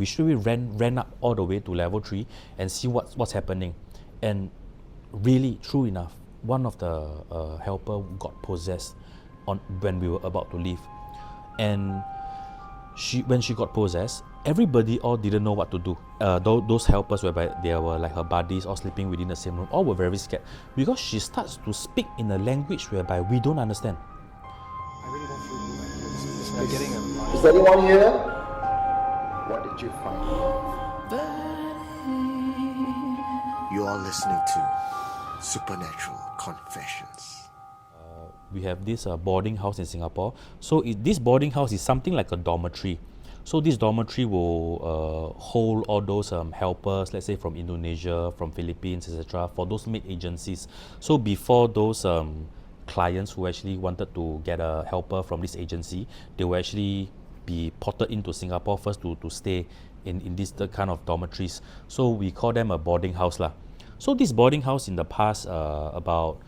We straight ran up all the way to level 3 and see what's happening. And really, true enough, one of the helper got possessed when we were about to leave. And when she got possessed, everybody all didn't know what to do. Those helpers, whereby they were like her buddies, all sleeping within the same room, all were very scared because she starts to speak in a language whereby we don't understand. I really don't feel good like this. I'm getting a vibe. Is anyone here? What did you find? You are listening to Supernatural Confessions. We have this boarding house in Singapore. So this boarding house is something like a dormitory. So this dormitory will hold all those helpers, let's say from Indonesia, from Philippines, etc., for those maid agencies. So before those clients who actually wanted to get a helper from this agency, they will actually be ported into Singapore first to stay in this kind of dormitories. So we call them a boarding house lah. So this boarding house in the past, about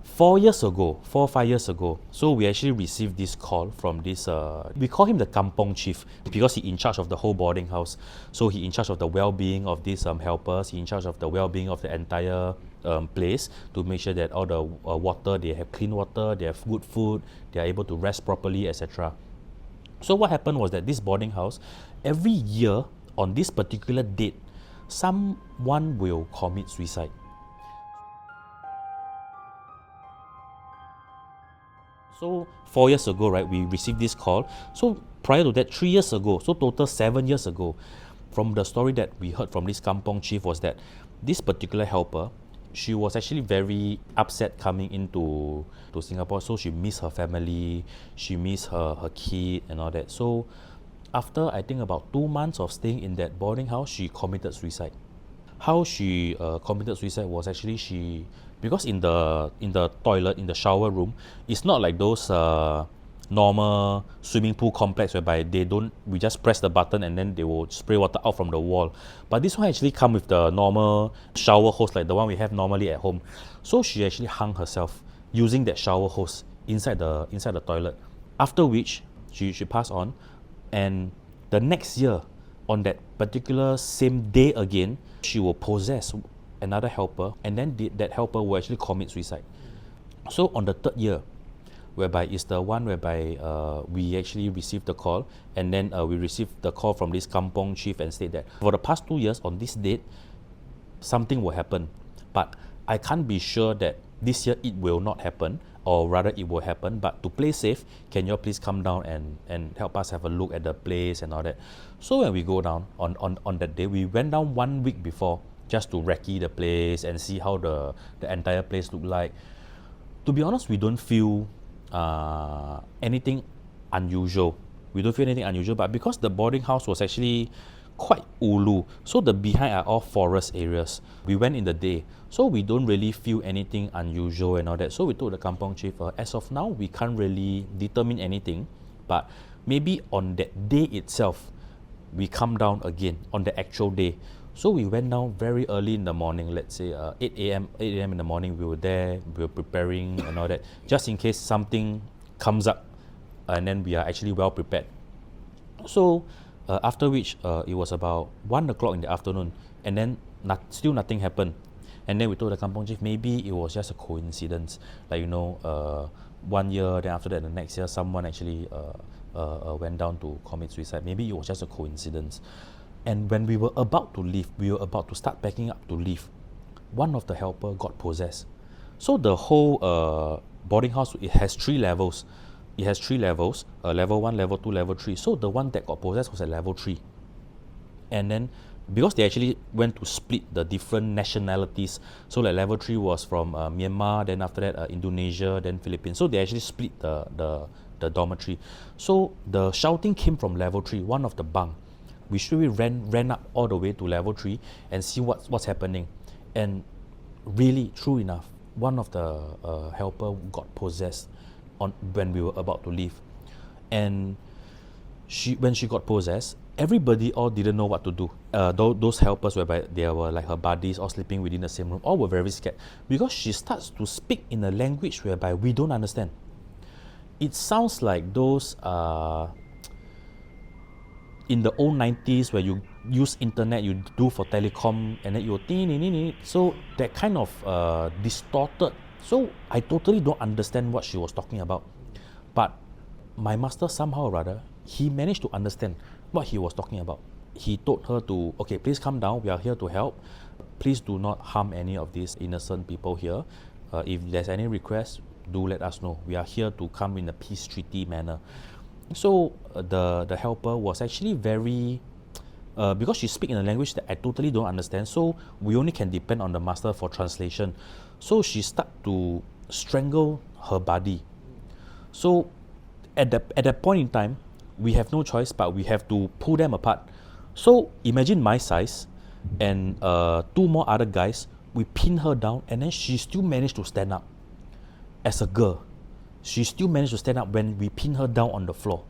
4 or 5 years ago, so we actually received this call from this, we call him the Kampong Chief because he's in charge of the whole boarding house. So he's in charge of the well-being of these helpers, he's in charge of the well-being of the entire place to make sure that all the water, they have clean water, they have good food, they are able to rest properly, etc. So what happened was that this boarding house, every year on this particular date, someone will commit suicide. So 4 years ago, right, we received this call. So prior to that, 3 years ago, so total 7 years ago, from the story that we heard from this Kampong Chief was that this particular helper, she was actually very upset coming into Singapore. So she missed her family, she missed her kid and all that. So after I think about 2 months of staying in that boarding house, she committed suicide. How she committed suicide was actually because in the toilet, in the shower room, it's not like those normal swimming pool complex whereby we just press the button and then they will spray water out from the wall. But this one actually come with the normal shower hose like the one we have normally at home. So she actually hung herself using that shower hose inside the toilet. After which she passed on, and the next year on that particular same day again, she will possess another helper, and then that helper will actually commit suicide. So on the third year, whereby it's the one whereby we actually received the call, and then we received the call from this Kampong Chief and said that for the past 2 years on this date, something will happen. But I can't be sure that this year it will not happen, or rather it will happen, but to play safe, can you all please come down and help us have a look at the place and all that. So when we go down on that day, we went down 1 week before just to recce the place and see how the entire place looked like. To be honest, we don't feel anything unusual. But because the boarding house was actually quite ulu, so the behind are all forest areas. We went in the day, so we don't really feel anything unusual and all that. So we told the Kampong Chief, as of now, we can't really determine anything, but maybe on that day itself, we come down again on the actual day. So we went down very early in the morning, let's say 8 a.m. in the morning, we were there, we were preparing and all that, just in case something comes up, and then we are actually well prepared. So after which, it was about 1 o'clock in the afternoon, and then still nothing happened. And then we told the Kampong Chief, maybe it was just a coincidence, like 1 year, then after that the next year someone actually went down to commit suicide. Maybe it was just a coincidence. And when we were about to leave, we were about to start packing up to leave, one of the helper got possessed. So the whole boarding house, it has 3 levels. It has 3 levels, level 1, level 2, level 3. So the one that got possessed was at level 3. And then, because they actually went to split the different nationalities, so like level 3 was from Myanmar, then after that Indonesia, then Philippines. So they actually split the dormitory. So the shouting came from level 3, one of the bunk. We straight ran up all the way to level 3 and see what's happening. And really, true enough, one of the helper got possessed when we were about to leave. And when she got possessed, everybody all didn't know what to do. Those helpers, whereby they were like her buddies, all sleeping within the same room, all were very scared because she starts to speak in a language whereby we don't understand. It sounds like those in the old 90s where you use internet, you do for telecom, and then you so that kind of distorted. So I totally don't understand what she was talking about. But my master somehow or rather, he managed to understand what he was talking about. He told her to, okay, please come down, we are here to help. Please do not harm any of these innocent people here. If there's any request, do let us know. We are here to come in a peace treaty manner. So the helper was actually very, because she speaks in a language that I totally don't understand, so we only can depend on the master for translation. So she started to strangle her buddy. So at that point in time, we have no choice but we have to pull them apart. So imagine my size and two more other guys, we pin her down and then she still managed to stand up. As a girl, she still managed to stand up when we pin her down on the floor.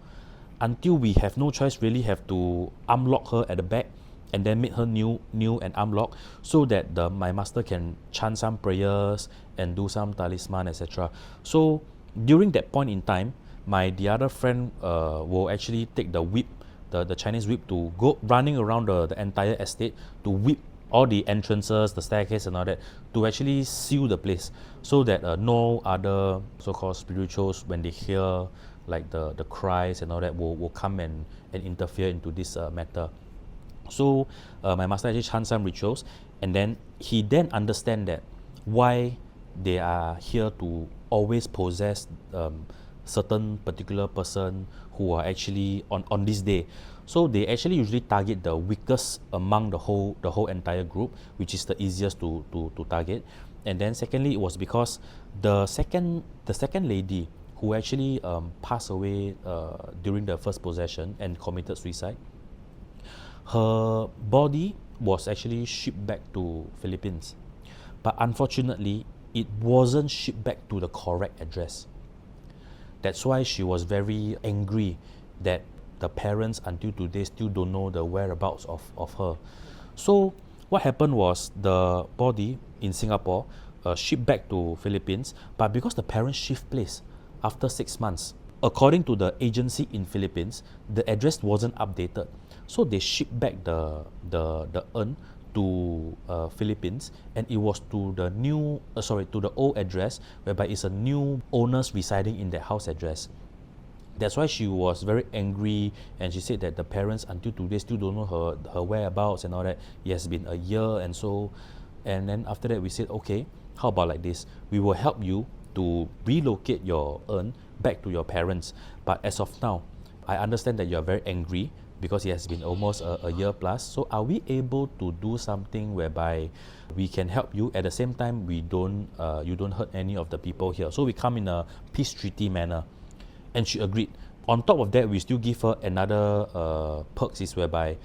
Until we have no choice, really have to unlock her at the back and then make her kneel and unlock so that my master can chant some prayers and do some talisman, etc. So during that point in time, the other friend will actually take the whip, the Chinese whip, to go running around the entire estate to whip all the entrances, the staircase and all that, to actually seal the place so that no other so-called spirituals, when they hear like the cries and all that, will come and interfere into this matter. So my master actually chant some rituals, and then he then understand that why they are here to always possess certain particular person who are actually on this day. So they actually usually target the weakest among the whole entire group, which is the easiest to target. And then secondly, it was because the second lady who actually passed away during the first possession and committed suicide, her body was actually shipped back to Philippines. But unfortunately, it wasn't shipped back to the correct address. That's why she was very angry that the parents until today still don't know the whereabouts of her. So what happened was the body in Singapore shipped back to Philippines, but because the parents shift place after 6 months, according to the agency in Philippines, the address wasn't updated. So they shipped back the urn to Philippines, and it was to the to the old address, whereby it's a new owners residing in that house address. That's why she was very angry, and she said that the parents until today still don't know her whereabouts and all that. It has been a year and so, and then after that we said, okay, how about like this? We will help you to relocate your urn back to your parents. But as of now, I understand that you are very angry because it has been almost a year plus. So are we able to do something whereby we can help you at the same time you don't hurt any of the people here? So we come in a peace treaty manner. And she agreed. On top of that, we still give her another perks, is whereby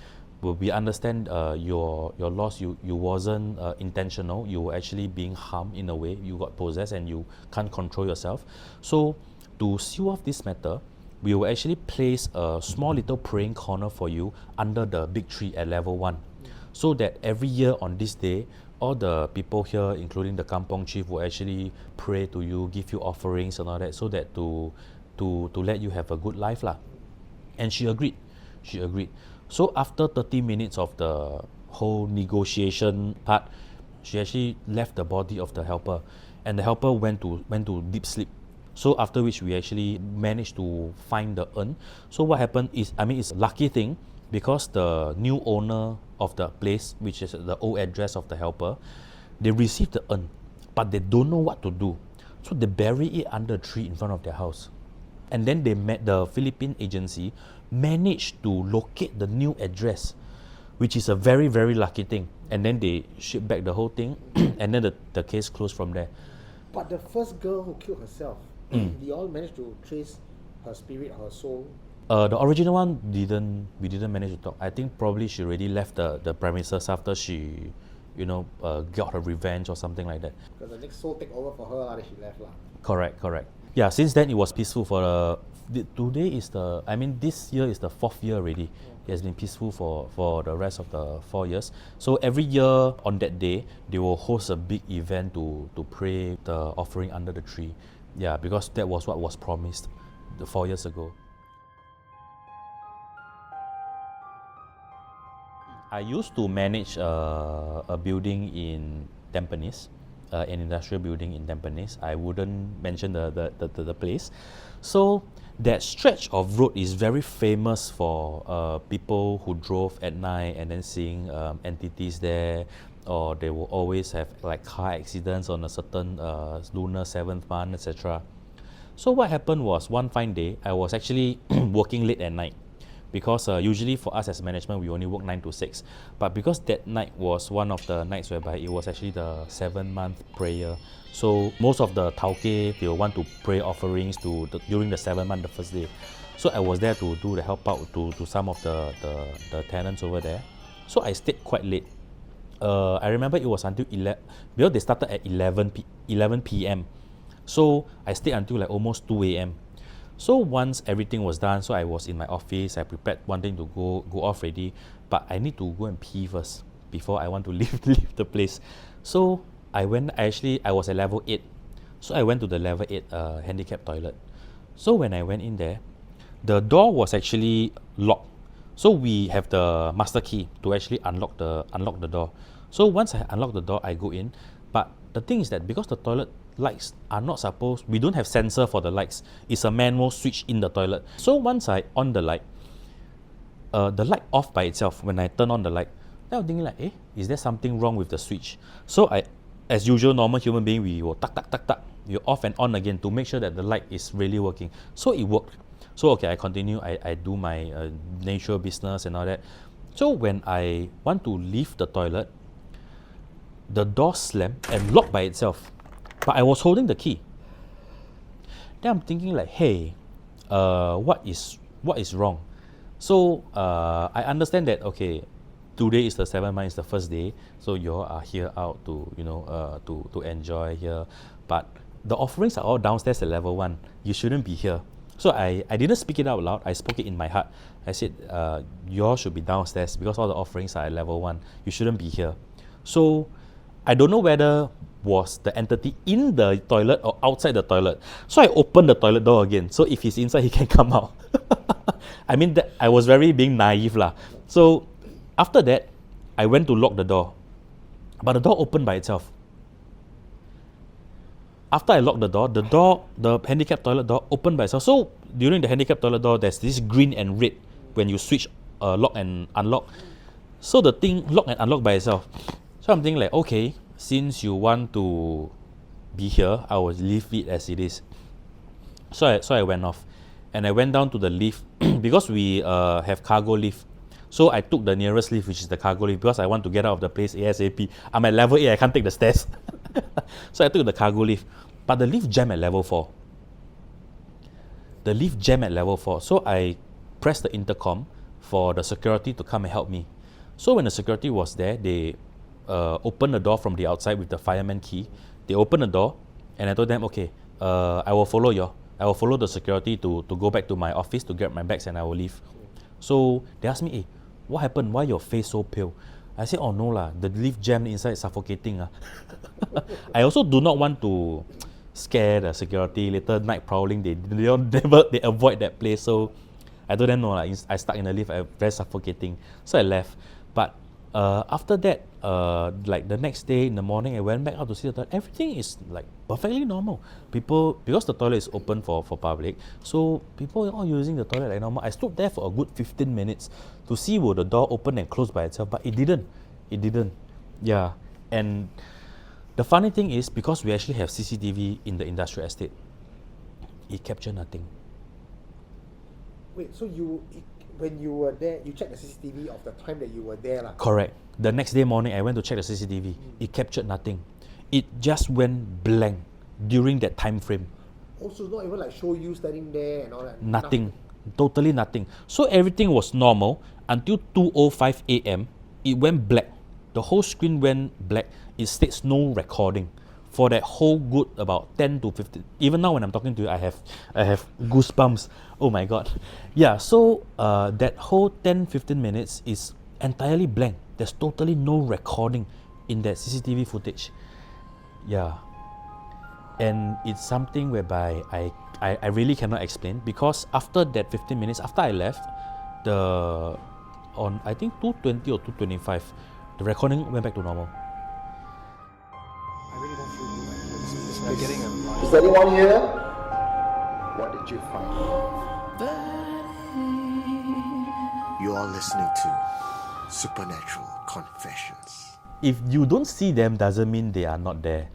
we understand your loss, you wasn't intentional, you were actually being harmed in a way, you got possessed and you can't control yourself. So to seal off this matter, we will actually place a small little praying corner for you under the big tree at level 1. So that every year on this day, all the people here, including the Kampong Chief, will actually pray to you, give you offerings and all that, so that to let you have a good life lah. And she agreed. So after 30 minutes of the whole negotiation part, she actually left the body of the helper, and the helper went to deep sleep. So after which we actually managed to find the urn. So what happened is, it's a lucky thing, because the new owner of the place, which is the old address of the helper, they received the urn, but they don't know what to do. So they bury it under a tree in front of their house. And then the Philippine agency managed to locate the new address, which is a very, very lucky thing. And then they shipped back the whole thing, and then the case closed from there. But the first girl who killed herself, they all managed to trace her spirit, her soul. The original one we didn't manage to talk. I think probably she already left the premises after she, got her revenge or something like that. Because the next soul take over for her, then she left lah. Correct. Yeah, since then it was peaceful for today is this year is the 4th year already. It has been peaceful for the rest of the 4 years. So every year on that day, they will host a big event to pray the offering under the tree. Yeah, because that was what was promised 4 years ago. I used to manage a building in Tampines, an industrial building in Tampines. I wouldn't mention the place. So that stretch of road is very famous for people who drove at night and then seeing entities there, or they will always have like car accidents on a certain lunar 7th month, etc. So what happened was one fine day, I was actually working late at night because usually for us as management, we only work 9 to 6. But because that night was one of the nights whereby it was actually the 7-month prayer. So most of the tauke, they will want to pray offerings during the 7th month, the first day. So I was there to do the help out to some of the tenants over there. So I stayed quite late. I remember it was until 11, because they started at 11 p.m. So I stayed until like almost 2 a.m. So once everything was done, so I was in my office, I prepared wanting to go off ready, but I need to go and pee first before I want to leave the place. So I was at level 8. So I went to the level 8 handicap toilet. So when I went in there, the door was actually locked. So we have the master key to actually unlock the door. So once I unlock the door, I go in. But the thing is that because the toilet lights are not supposed, we don't have sensor for the lights. It's a manual switch in the toilet. So once I on the light off by itself. When I turn on the light, then I'm thinking like, is there something wrong with the switch? So I, as usual, normal human being, we will tuck, you off and on again to make sure that the light is really working. So it worked. So okay, I continue, I do my natural business and all that. So when I want to leave the toilet, the door slammed and locked by itself. But I was holding the key. Then I'm thinking like, hey, what is wrong? So I understand that, okay, today is the 7th month, it's the first day, so you all are here out to, to enjoy here. But the offerings are all downstairs at level 1. You shouldn't be here. So I didn't speak it out loud, I spoke it in my heart. I said, you all should be downstairs because all the offerings are at level 1. You shouldn't be here. So I don't know whether was the entity in the toilet or outside the toilet. So I opened the toilet door again. So if he's inside, he can come out. I mean, I was very being naive lah. So after that, I went to lock the door. But the door opened by itself. After I locked the door, the handicap toilet door opened by itself. So during the handicap toilet door, there's this green and red when you switch lock and unlock. So the thing locked and unlocked by itself. So I'm thinking like, okay, since you want to be here, I will leave it as it is. So I went off. And I went down to the lift because we have cargo lift. So I took the nearest lift, which is the cargo lift, because I want to get out of the place ASAP. I'm at level 8, I can't take the stairs. So I took the cargo lift. But the lift jammed at level 4. The lift jammed at level 4. So I pressed the intercom for the security to come and help me. So when the security was there, they opened the door from the outside with the fireman key. They opened the door and I told them, okay, I will follow you. I will follow the security to go back to my office to get my bags and I will leave. So they asked me, hey, what happened? Why your face so pale? I said, oh no lah, the lift jammed inside, suffocating. I also do not want to scare the security. Later night prowling, they avoid that place. So I told them, no, I stuck in the lift, very suffocating. So I left. But after that, like the next day in the morning, I went back out to see the toilet. Everything is like perfectly normal. People, because the toilet is open for public, so people are all using the toilet like normal. I stood there for a good 15 minutes to see will the door open and close by itself, but it didn't. It didn't. Yeah. And the funny thing is, because we actually have CCTV in the industrial estate, it captured nothing. Wait, so when you were there, you checked the CCTV of the time that you were there lah? Correct. The next day morning, I went to check the CCTV. It captured nothing. It just went blank during that time frame. Also, not even like show you standing there and all that? Nothing. Totally nothing. So everything was normal until 2:05 a.m. It went black. The whole screen went black. It states no recording. For that whole good about 10 to 15. Even now when I'm talking to you, I have goosebumps. Oh my god. Yeah, so that whole 10-15 minutes is entirely blank. There's totally no recording in that CCTV footage. Yeah. And it's something whereby I really cannot explain, because after that 15 minutes, after I left, the on I think 2:20 or 2:25, the recording went back to normal. I really don't feel good. It's like getting a Is there anyone here? What did you find? You are listening to Supernatural Confessions. If you don't see them, doesn't mean they are not there.